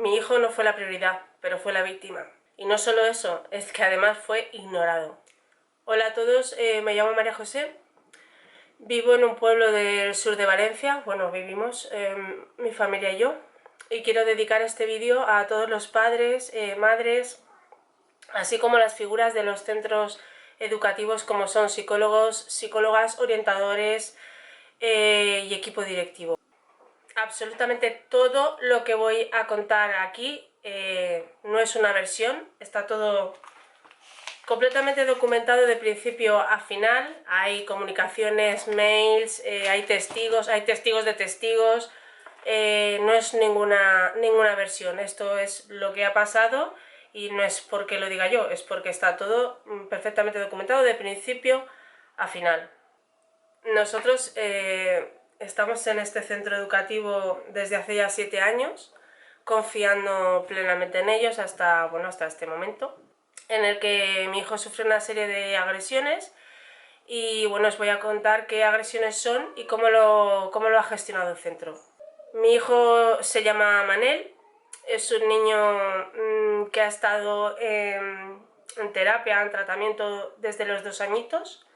Mi hijo no fue la prioridad, pero fue la víctima. Y no solo eso, es que además fue ignorado. Hola a todos, me llamo María José, vivo en un pueblo del sur de Valencia, bueno, vivimos mi familia y yo, y quiero dedicar este vídeo a todos los padres, madres, así como las figuras de los centros educativos como son psicólogos, psicólogas, orientadores y equipo directivo. Absolutamente todo lo que voy a contar aquí no es una versión, está todo completamente documentado de principio a final. Hay comunicaciones, mails, hay testigos de testigos, no es ninguna versión, esto es lo que ha pasado y no es porque lo diga yo, es porque está todo perfectamente documentado de principio a final. Nosotros estamos en este centro educativo desde hace ya 7 años, confiando plenamente en ellos hasta este momento, en el que mi hijo sufre una serie de agresiones y bueno, os voy a contar qué agresiones son y cómo lo ha gestionado el centro. Mi hijo se llama Manel, es un niño que ha estado en terapia, en tratamiento desde los 2 añitos,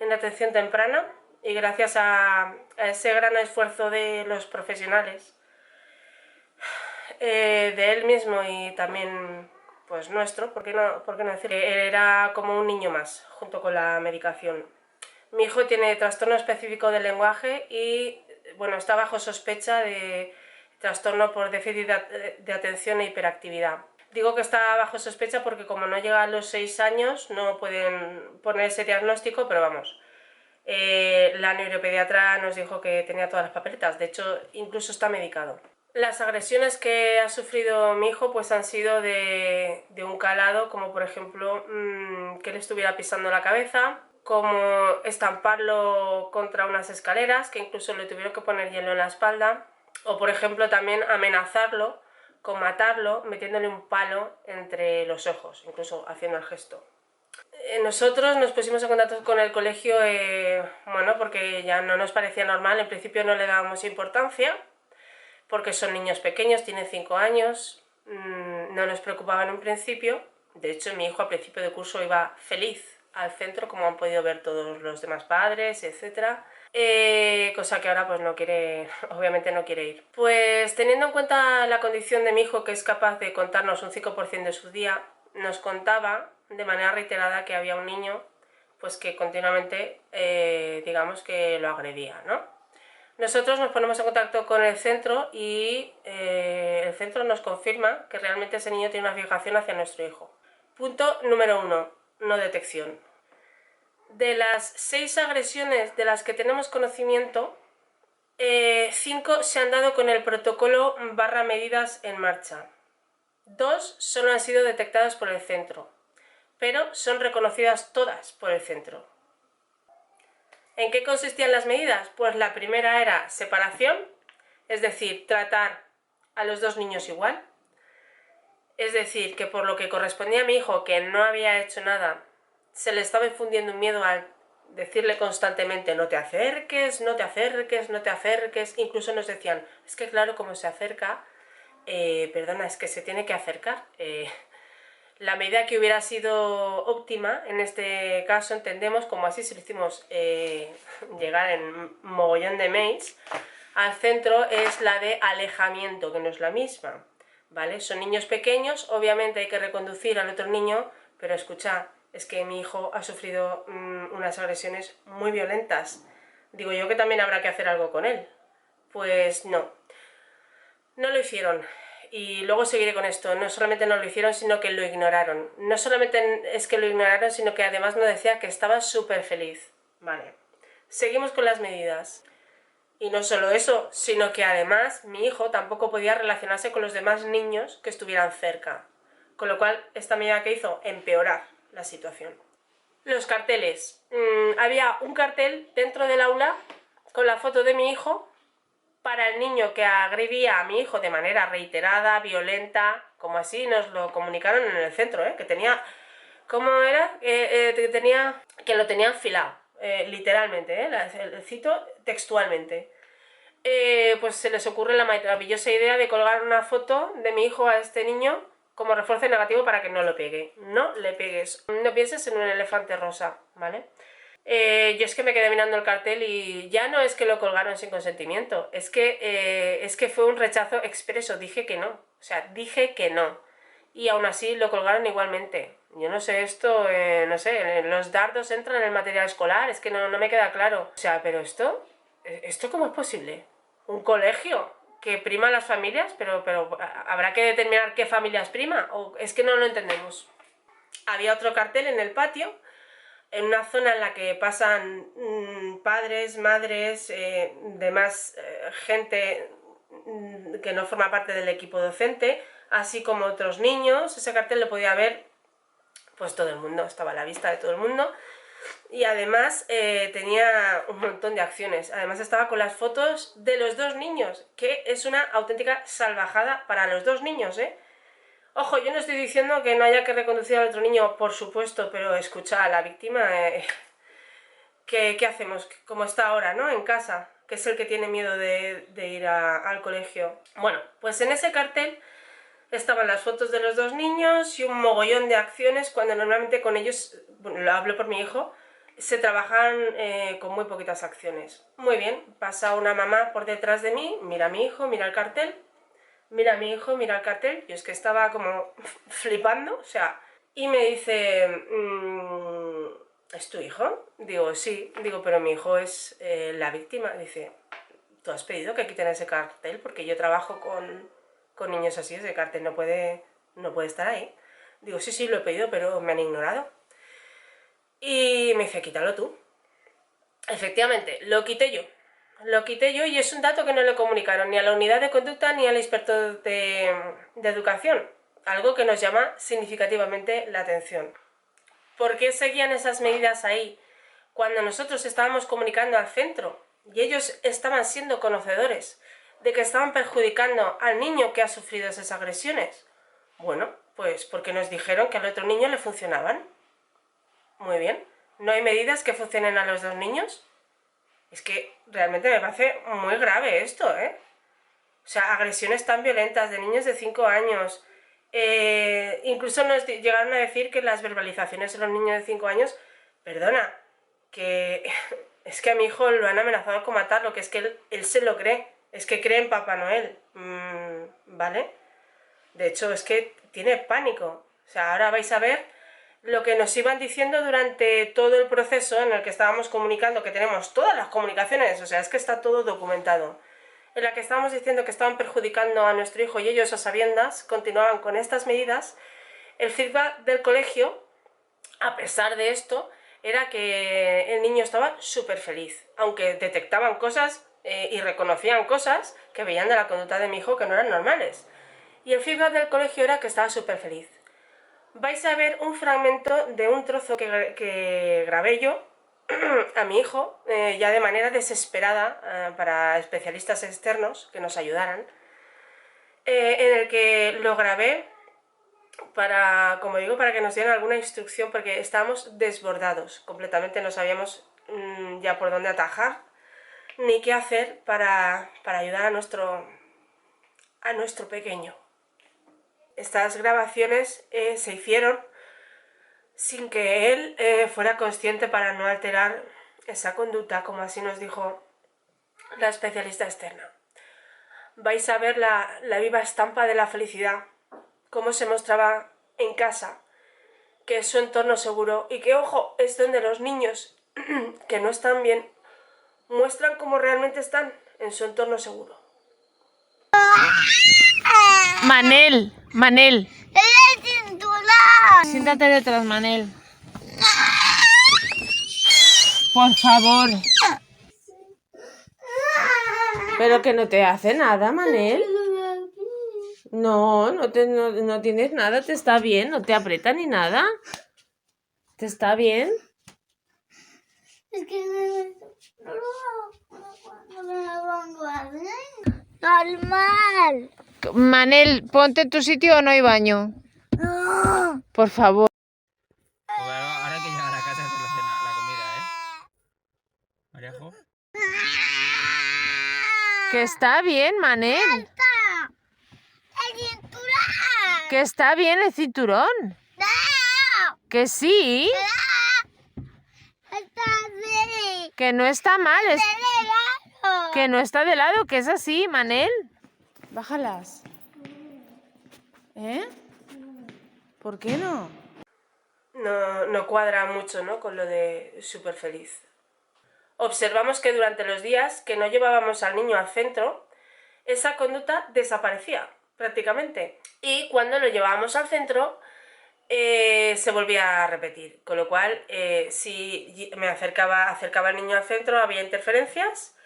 en atención temprana, y gracias a ese gran esfuerzo de los profesionales, de él mismo y también pues nuestro, ¿por qué no decir? Él era como un niño más, junto con la medicación. Mi hijo tiene trastorno específico del lenguaje y bueno, está bajo sospecha de trastorno por déficit de atención e hiperactividad. Digo que está bajo sospecha porque como no llega a los 6 años no pueden poner ese diagnóstico, pero vamos, la neuropediatra nos dijo que tenía todas las papeletas, de hecho incluso está medicado. Las agresiones que ha sufrido mi hijo pues han sido de un calado, como por ejemplo que le estuviera pisando la cabeza, como estamparlo contra unas escaleras, que incluso le tuvieron que poner hielo en la espalda, o por ejemplo también amenazarlo con matarlo metiéndole un palo entre los ojos, incluso haciendo el gesto. Nosotros nos pusimos en contacto con el colegio, bueno, porque ya no nos parecía normal, en principio no le dábamos importancia, porque son niños pequeños, tienen 5 años, no nos preocupaba en un principio. De hecho, mi hijo a principio de curso iba feliz al centro, como han podido ver todos los demás padres, etc. Cosa que ahora pues no quiere, obviamente no quiere ir. Pues teniendo en cuenta la condición de mi hijo, que es capaz de contarnos un 5% de su día, nos contaba de manera reiterada que había un niño pues que continuamente digamos que lo agredía, ¿no? Nosotros nos ponemos en contacto con el centro y el centro nos confirma que realmente ese niño tiene una fijación hacia nuestro hijo. Punto número 1, no detección. De las 6 agresiones de las que tenemos conocimiento, 5 se han dado con el protocolo / medidas en marcha. 2 solo han sido detectadas por el centro, pero son reconocidas todas por el centro. ¿En qué consistían las medidas? Pues la primera era separación, es decir, tratar a los 2 niños igual. Es decir, que por lo que correspondía a mi hijo, que no había hecho nada, se le estaba infundiendo un miedo al decirle constantemente no te acerques, no te acerques, no te acerques. Incluso nos decían, es que claro, como se acerca, perdona, es que se tiene que acercar. La medida que hubiera sido óptima, en este caso entendemos, como así se lo hicimos llegar en mogollón de mails al centro, es la de alejamiento, que no es la misma, ¿vale? Son niños pequeños, obviamente hay que reconducir al otro niño, pero escucha, es que mi hijo ha sufrido unas agresiones muy violentas. Digo yo que también habrá que hacer algo con él. Pues no lo hicieron. Y luego seguiré con esto, no solamente no lo hicieron, sino que lo ignoraron. No solamente es que lo ignoraron, sino que además nos decía que estaba súper feliz. Vale, seguimos con las medidas. Y no solo eso, sino que además mi hijo tampoco podía relacionarse con los demás niños que estuvieran cerca. Con lo cual, esta medida que hizo, empeorar la situación. Los carteles. Había un cartel dentro del aula con la foto de mi hijo, para el niño que agredía a mi hijo de manera reiterada, violenta, como así nos lo comunicaron en el centro, que tenía, ¿cómo era? Que lo tenía afilado, literalmente, cito textualmente. pues se les ocurre la maravillosa idea de colgar una foto de mi hijo a este niño como refuerzo negativo para que no lo pegue. No le pegues. No pienses en un elefante rosa, ¿vale? Yo es que me quedé mirando el cartel y ya no es que lo colgaron sin consentimiento, es que fue un rechazo expreso, dije que no, o sea, dije que no. Y aún así lo colgaron igualmente. Yo no sé esto, no sé, los dardos entran en el material escolar, es que no me queda claro. O sea, pero ¿esto cómo es posible? ¿Un colegio que prima a las familias? Pero ¿habrá que determinar qué familias prima? ¿O es que no lo entendemos? Había otro cartel en el patio, en una zona en la que pasan padres, madres, demás gente que no forma parte del equipo docente, así como otros niños. Ese cartel lo podía ver pues todo el mundo, estaba a la vista de todo el mundo. Y además tenía un montón de acciones. Además estaba con las fotos de los dos niños, que es una auténtica salvajada para los dos niños, ¿eh? Ojo, yo no estoy diciendo que no haya que reconducir al otro niño, por supuesto, pero escucha a la víctima, ¿qué hacemos? Como está ahora, ¿no? En casa, que es el que tiene miedo de ir al colegio. Bueno, pues en ese cartel estaban las fotos de los dos niños y un mogollón de acciones cuando normalmente con ellos, bueno, lo hablo por mi hijo, se trabajan con muy poquitas acciones. Muy bien, pasa una mamá por detrás de mí, mira a mi hijo, mira el cartel, mira a mi hijo, mira el cartel, yo es que estaba como flipando, o sea, y me dice, ¿es tu hijo? Digo, sí, digo, pero mi hijo es la víctima. Dice, ¿tú has pedido que quiten ese cartel? Porque yo trabajo con niños así, ese cartel no puede estar ahí. Digo, sí, lo he pedido, pero me han ignorado. Y me dice, quítalo tú. Efectivamente, lo quité yo. Lo quité yo y es un dato que no le comunicaron ni a la unidad de conducta ni al experto de educación. Algo que nos llama significativamente la atención. ¿Por qué seguían esas medidas ahí cuando nosotros estábamos comunicando al centro y ellos estaban siendo conocedores de que estaban perjudicando al niño que ha sufrido esas agresiones? Bueno, pues porque nos dijeron que al otro niño le funcionaban. Muy bien. ¿No hay medidas que funcionen a los dos niños? Es que realmente me parece muy grave esto, ¿eh? O sea, agresiones tan violentas de niños de 5 años. Incluso nos llegaron a decir que las verbalizaciones de los niños de 5 años, perdona, que es que a mi hijo lo han amenazado con matarlo, que es que él se lo cree, es que cree en Papá Noel, ¿vale? De hecho, es que tiene pánico. O sea, ahora vais a ver lo que nos iban diciendo durante todo el proceso en el que estábamos comunicando, que tenemos todas las comunicaciones, o sea, es que está todo documentado, en la que estábamos diciendo que estaban perjudicando a nuestro hijo y ellos a sabiendas continuaban con estas medidas. El feedback del colegio, a pesar de esto, era que el niño estaba súper feliz, aunque detectaban cosas y reconocían cosas que veían de la conducta de mi hijo que no eran normales. Y el feedback del colegio era que estaba súper feliz. Vais a ver un fragmento de un trozo que grabé yo a mi hijo, ya de manera desesperada, para especialistas externos que nos ayudaran, en el que lo grabé para, como digo, para que nos dieran alguna instrucción, porque estábamos desbordados completamente, no sabíamos ya por dónde atajar ni qué hacer para ayudar a nuestro pequeño. Estas grabaciones se hicieron sin que él fuera consciente, para no alterar esa conducta, como así nos dijo la especialista externa. Vais a ver la viva estampa de la felicidad, cómo se mostraba en casa, que es su entorno seguro y que, ojo, es donde los niños que no están bien muestran cómo realmente están en su entorno seguro. Manel. Siéntate detrás, Manel. Por favor. Pero que no te hace nada, Manel. No tienes nada, te está bien, no te aprieta ni nada. ¿Te está bien? Es que normal. Manel, ponte en tu sitio o no hay baño. No. Por favor. Ahora hay que llegar a casa a hacer la comida, ¿eh? Maríajo. Que está bien, Manel. ¡Está! ¡El cinturón! Que está bien el cinturón. ¡No! Que sí. ¡Está así! Que no está mal. ¡Acelerado! Que no está de lado, que es así, Manel. Bájalas. ¿Eh? ¿Por qué no? No cuadra mucho, ¿no?, con lo de súper feliz. Observamos que durante los días que no llevábamos al niño al centro, esa conducta desaparecía prácticamente. Y cuando lo llevábamos al centro, se volvía a repetir. Con lo cual, si me acercaba el niño al centro, había interferencias,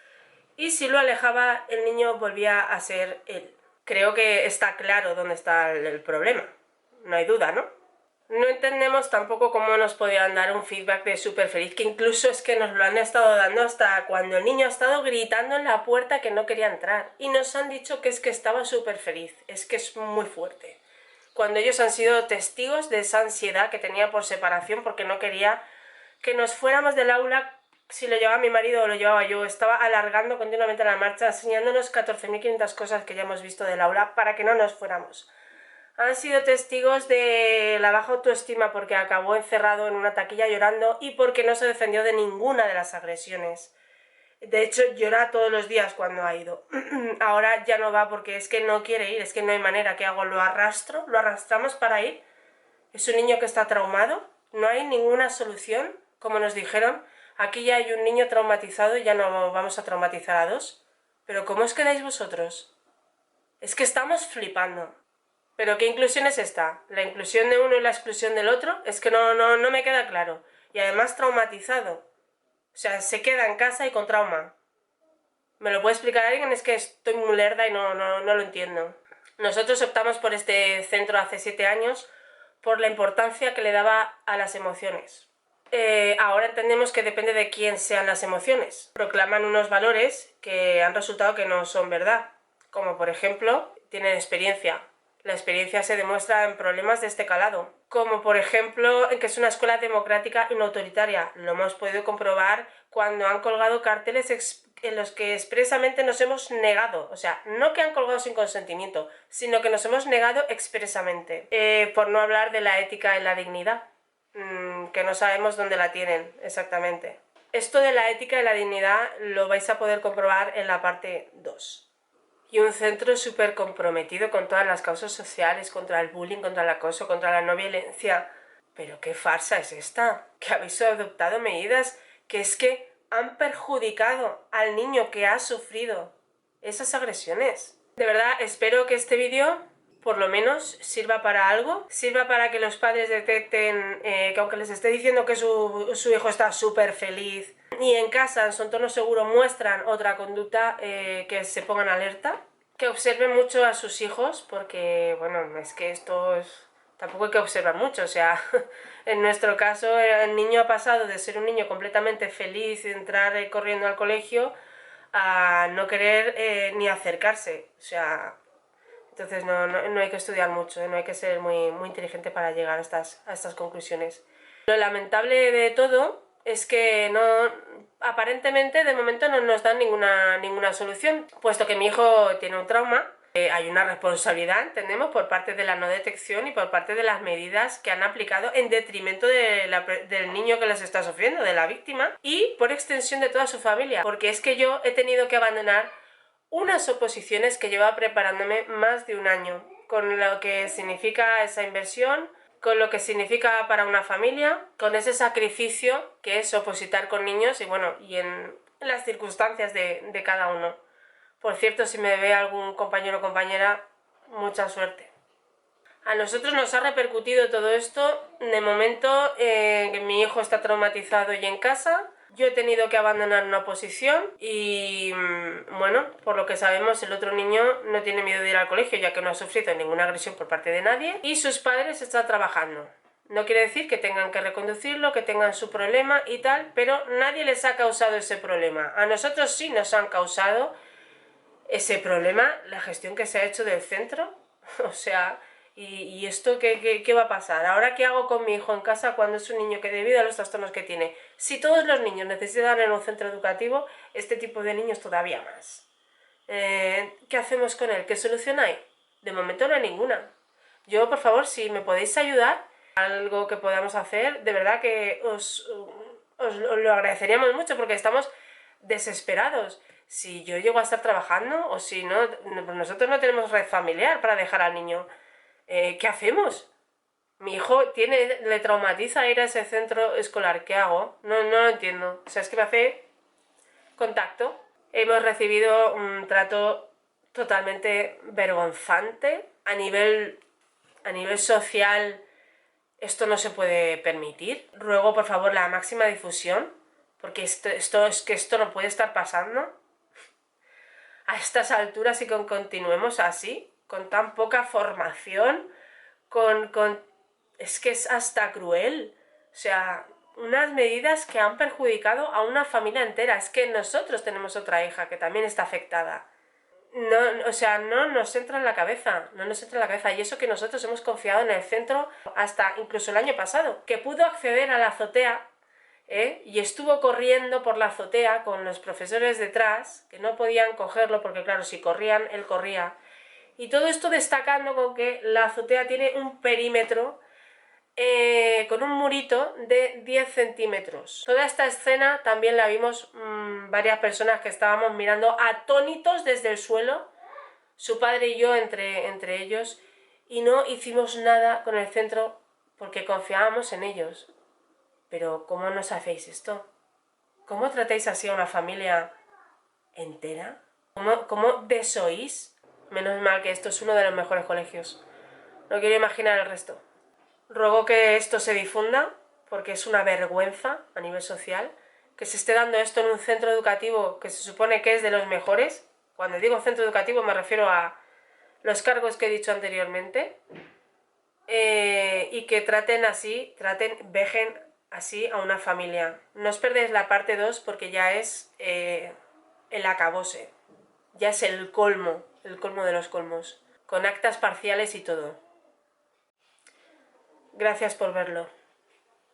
y si lo alejaba, el niño volvía a ser él. Creo que está claro dónde está el problema. No hay duda, ¿no? No entendemos tampoco cómo nos podían dar un feedback de súper feliz, que incluso es que nos lo han estado dando hasta cuando el niño ha estado gritando en la puerta que no quería entrar. Y nos han dicho que es que estaba súper feliz. Es que es muy fuerte. Cuando ellos han sido testigos de esa ansiedad que tenía por separación, porque no quería que nos fuéramos del aula, si lo llevaba mi marido o lo llevaba yo. Estaba alargando continuamente la marcha, enseñándonos 14.500 cosas que ya hemos visto del aula para que no nos fuéramos. Han sido testigos de la baja autoestima porque acabó encerrado en una taquilla llorando y porque no se defendió de ninguna de las agresiones. De hecho, llora todos los días cuando ha ido. Ahora ya no va porque es que no quiere ir, es que no hay manera. ¿Qué hago? ¿Lo arrastro? ¿Lo arrastramos para ir? Es un niño que está traumado. No hay ninguna solución. Como nos dijeron, aquí ya hay un niño traumatizado y ya no vamos a traumatizar a dos. ¿Pero cómo os quedáis vosotros? Es que estamos flipando. ¿Pero qué inclusión es esta? ¿La inclusión de uno y la exclusión del otro? Es que no me queda claro. Y además traumatizado. O sea, se queda en casa y con trauma. ¿Me lo puede explicar alguien? Es que estoy muy lerda y no lo entiendo. Nosotros optamos por este centro hace 7 años por la importancia que le daba a las emociones. Ahora entendemos que depende de quién sean las emociones. Proclaman unos valores que han resultado que no son verdad. Como por ejemplo, tienen experiencia. La experiencia se demuestra en problemas de este calado, como por ejemplo en que es una escuela democrática y no autoritaria. Lo hemos podido comprobar cuando han colgado carteles en los que expresamente nos hemos negado, o sea, no que han colgado sin consentimiento, sino que nos hemos negado expresamente, por no hablar de la ética y la dignidad, que no sabemos dónde la tienen exactamente. Esto de la ética y la dignidad lo vais a poder comprobar en la parte 2. Y un centro súper comprometido con todas las causas sociales, contra el bullying, contra el acoso, contra la no violencia. Pero qué farsa es esta, que habéis adoptado medidas que es que han perjudicado al niño que ha sufrido esas agresiones. De verdad, espero que este vídeo por lo menos sirva para algo, sirva para que los padres detecten que aunque les esté diciendo que su hijo está súper feliz y en casa, en su entorno seguro, muestran otra conducta, que se pongan alerta, que observen mucho a sus hijos, porque, bueno, es que esto es... Tampoco hay que observar mucho, o sea, en nuestro caso el niño ha pasado de ser un niño completamente feliz, de entrar corriendo al colegio, a no querer ni acercarse, o sea... Entonces no hay que estudiar mucho, no hay que ser muy inteligente para llegar a estas conclusiones. Lo lamentable de todo es que aparentemente de momento no nos dan ninguna solución, puesto que mi hijo tiene un trauma. Hay una responsabilidad, entendemos, por parte de la no detección y por parte de las medidas que han aplicado en detrimento del niño que les está sufriendo, de la víctima, y por extensión de toda su familia, porque es que yo he tenido que abandonar unas oposiciones que llevaba preparándome más de un año, con lo que significa esa inversión, con lo que significa para una familia, con ese sacrificio que es opositar con niños y bueno, y en las circunstancias de cada uno. Por cierto, si me ve algún compañero o compañera, mucha suerte. A nosotros nos ha repercutido todo esto, de momento, que mi hijo está traumatizado y en casa. Yo he tenido que abandonar una posición y, bueno, por lo que sabemos, el otro niño no tiene miedo de ir al colegio, ya que no ha sufrido ninguna agresión por parte de nadie, y sus padres están trabajando. No quiere decir que tengan que reconducirlo, que tengan su problema y tal, pero nadie les ha causado ese problema. A nosotros sí nos han causado ese problema, la gestión que se ha hecho del centro, o sea... ¿Y esto qué va a pasar? ¿Ahora qué hago con mi hijo en casa cuando es un niño que debido a los trastornos que tiene? Si todos los niños necesitan en un centro educativo, este tipo de niños todavía más. ¿Qué hacemos con él? ¿Qué solución hay? De momento no hay ninguna. Yo, por favor, si me podéis ayudar, algo que podamos hacer, de verdad que os lo agradeceríamos mucho porque estamos desesperados. Si yo llego a estar trabajando o si no, nosotros no tenemos red familiar para dejar al niño. ¿Qué hacemos? Mi hijo le traumatiza ir a ese centro escolar. ¿Qué hago? No lo entiendo. O sea, es que me hace contacto. Hemos recibido un trato totalmente vergonzante. A nivel social, esto no se puede permitir. Ruego, por favor, la máxima difusión, porque esto no puede estar pasando a estas alturas y continuemos así, con tan poca formación, es que es hasta cruel. O sea, unas medidas que han perjudicado a una familia entera. Es que nosotros tenemos otra hija que también está afectada. No, o sea, no nos entra en la cabeza, y eso que nosotros hemos confiado en el centro hasta incluso el año pasado, que pudo acceder a la azotea, y estuvo corriendo por la azotea con los profesores detrás, que no podían cogerlo porque claro, si corrían, él corría, y todo esto destacando con que la azotea tiene un perímetro con un murito de 10 centímetros. Toda esta escena también la vimos varias personas que estábamos mirando atónitos desde el suelo, su padre y yo entre ellos, y no hicimos nada con el centro porque confiábamos en ellos. Pero ¿cómo nos hacéis esto? ¿Cómo tratáis así a una familia entera? ¿Cómo desoís? Menos mal que esto es uno de los mejores colegios. No quiero imaginar el resto. Ruego que esto se difunda, porque es una vergüenza a nivel social, que se esté dando esto en un centro educativo que se supone que es de los mejores. Cuando digo centro educativo me refiero a los cargos que he dicho anteriormente, y que vejen así a una familia. No os perdéis la parte 2 porque ya es el acabose, ya es el colmo de los colmos, con actas parciales y todo. Gracias por verlo.